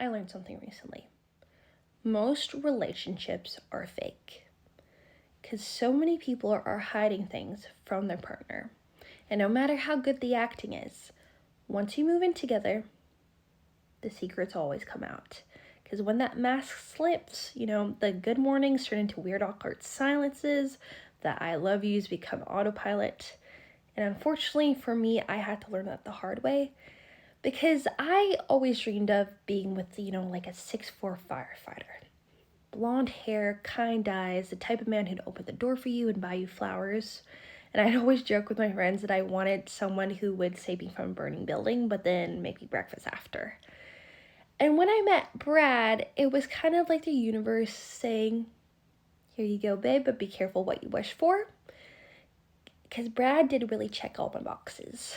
I learned something recently. Most relationships are fake because so many people are hiding things from their partner. And no matter how good the acting is, once you move in together, the secrets always come out. Because when that mask slips, the good mornings turn into weird, awkward silences, the I love yous become autopilot. And unfortunately for me, I had to learn that the hard way. Because I always dreamed of being with, like a 6'4" firefighter. Blonde hair, kind eyes, the type of man who'd open the door for you and buy you flowers. And I'd always joke with my friends that I wanted someone who would save me from a burning building, but then make me breakfast after. And when I met Brad, it was kind of like the universe saying, here you go, babe, but be careful what you wish for. Because Brad did really check all my boxes.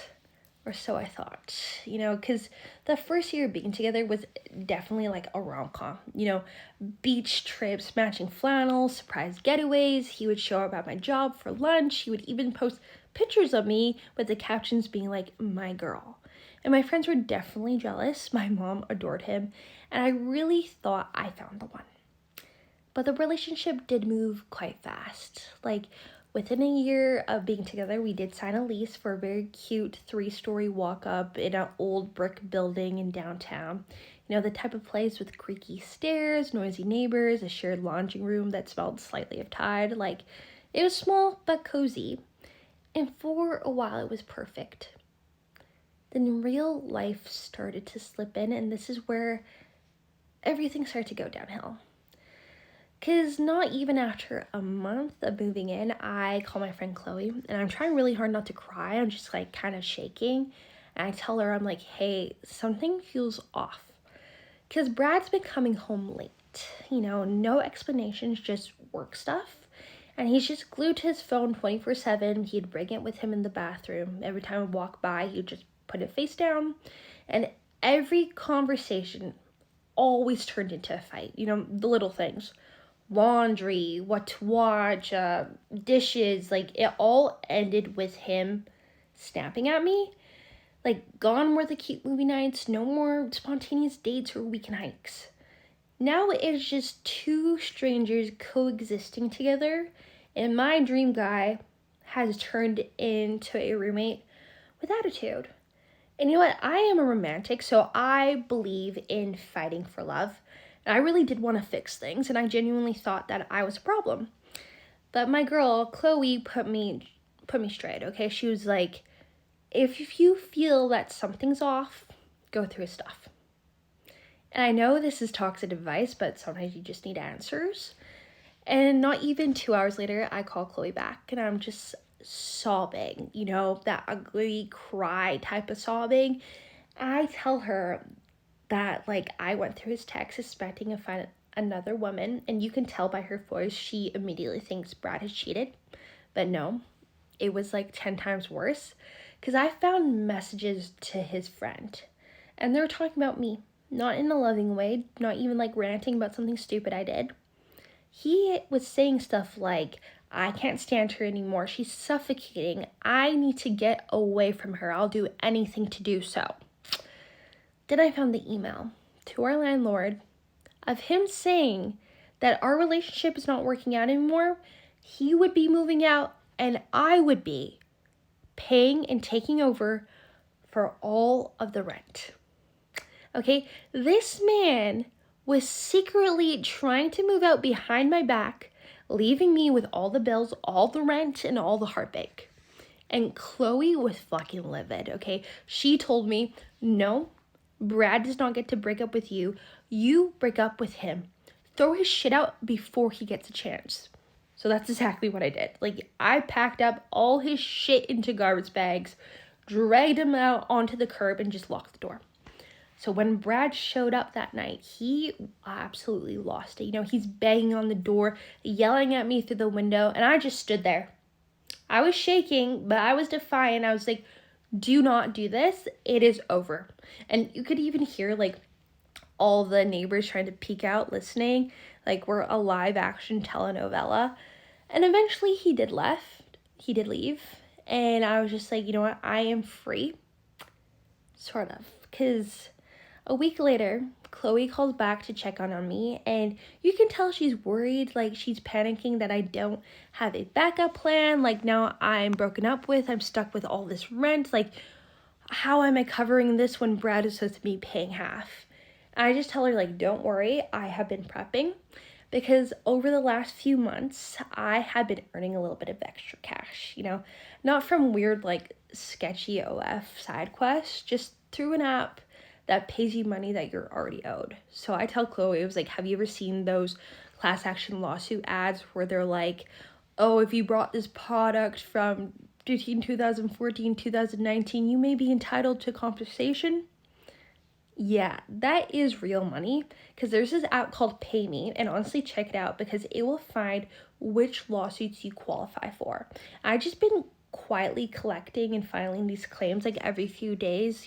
Or so I thought, because the first year of being together was definitely like a rom-com, beach trips, matching flannels, surprise getaways. He would show up at my job for lunch. He would even post pictures of me with the captions being like, my girl. And my friends were definitely jealous. My mom adored him. And I really thought I found the one. But the relationship did move quite fast. Like, within a year of being together, we did sign a lease for a very cute 3-story walk-up in an old brick building in downtown. The type of place with creaky stairs, noisy neighbors, a shared laundry room that smelled slightly of Tide. Like, it was small but cozy. And for a while, it was perfect. Then real life started to slip in, and this is where everything started to go downhill. Because not even after a month of moving in, I call my friend Chloe, and I'm trying really hard not to cry. I'm just like kind of shaking. And I tell her, I'm like, hey, something feels off. Because Brad's been coming home late. No explanations, just work stuff. And he's just glued to his phone 24/7. He'd bring it with him in the bathroom. Every time I walk by, he'd just put it face down. And every conversation always turned into a fight. The little things. Laundry, what to watch, dishes, like it all ended with him snapping at me. Like, gone were the cute movie nights, no more spontaneous dates or weekend hikes. Now it's just two strangers coexisting together, and my dream guy has turned into a roommate with attitude. And you know what? I am a romantic, so I believe in fighting for love. And I really did want to fix things, and I genuinely thought that I was a problem. But my girl, Chloe, put me straight, okay? She was like, if you feel that something's off, go through his stuff. And I know this is toxic advice, but sometimes you just need answers. And not even 2 hours later, I call Chloe back, and I'm just sobbing, that ugly cry type of sobbing. I tell her that, like, I went through his text expecting to find another woman, and you can tell by her voice she immediately thinks Brad has cheated. But no, it was like 10 times worse, because I found messages to his friend, and they were talking about me, not in a loving way, not even like ranting about something stupid I did. He was saying stuff like, I can't stand her anymore, she's suffocating, I need to get away from her, I'll do anything to do so. Then I found the email to our landlord of him saying that our relationship is not working out anymore. He would be moving out, and I would be paying and taking over for all of the rent. Okay, this man was secretly trying to move out behind my back, leaving me with all the bills, all the rent, and all the heartbreak. And Chloe was fucking livid, okay? She told me, no, Brad does not get to break up with you. You break up with him. Throw his shit out before he gets a chance. So that's exactly what I did. Like, I packed up all his shit into garbage bags, dragged him out onto the curb, and just locked the door. So when Brad showed up that night, he absolutely lost it. He's banging on the door, yelling at me through the window, and I just stood there. I was shaking, but I was defiant. I was like, do not do this. It is over. And you could even hear like all the neighbors trying to peek out, listening, like we're a live action telenovela. And eventually he did leave. And I was just like, you know what? I am free. Sort of. Because a week later, Chloe calls back to check on me, and you can tell she's worried, like she's panicking that I don't have a backup plan. Like now I'm broken up with, I'm stuck with all this rent. Like, how am I covering this when Brad is supposed to be paying half? I just tell her, like, don't worry, I have been prepping, because over the last few months, I have been earning a little bit of extra cash, not from weird, like, sketchy OF side quests, just through an app that pays you money that you're already owed. So I tell Chloe, I was like, have you ever seen those class action lawsuit ads where they're like, oh, if you brought this product from between 2014 2019, you may be entitled to compensation? Yeah, that is real money, because there's this app called PayMe, and honestly, check it out because it will find which lawsuits you qualify for. I've just been quietly collecting and filing these claims like every few days,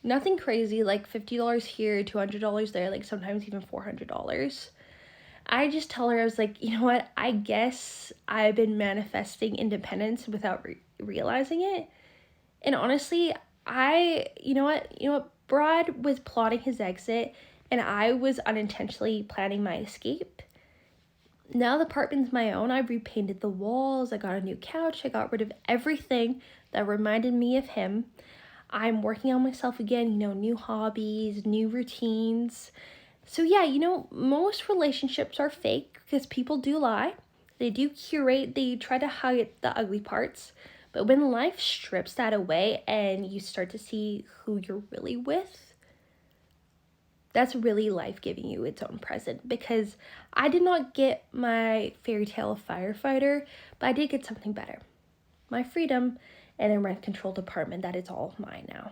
nothing crazy, like $50 here, $200 there, like sometimes even $400. I just tell her, I was like, you know what, I guess I've been manifesting independence without realizing it. And honestly, you know what, Brad was plotting his exit, and I was unintentionally planning my escape. Now the apartment's my own. I repainted the walls, I got a new couch, I got rid of everything that reminded me of him. I'm working on myself again, new hobbies, new routines. So yeah, most relationships are fake because people do lie. They do curate, they try to hide the ugly parts. But when life strips that away and you start to see who you're really with, that's really life giving you its own present. Because I did not get my fairy tale firefighter, but I did get something better. My freedom and a rent controlled apartment that is all mine now.